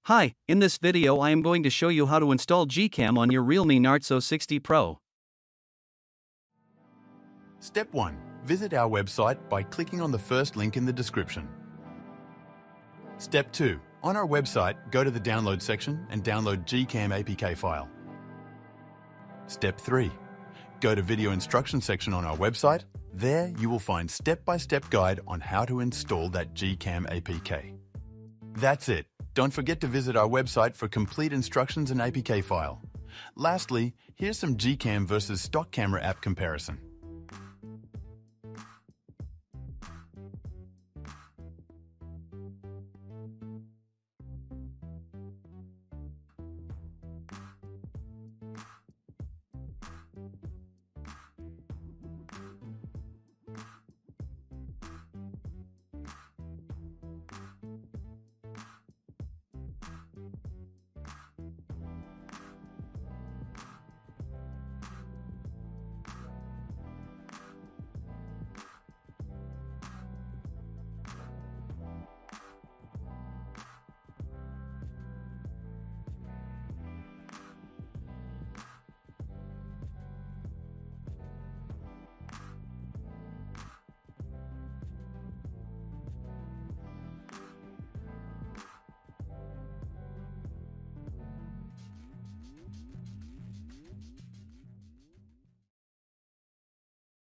Hi, in this video I am going to show you how to install GCam on your Realme Narzo 60 Pro. Step 1. Visit our website by clicking on the first link in the description. Step 2. On our website, go to the download section and download GCam APK file. Step 3. Go to video instruction section on our website. There you will find step-by-step guide on how to install that GCam APK. That's it. Don't forget to visit our website for complete instructions and APK file. Lastly, here's some GCam versus stock camera app comparison.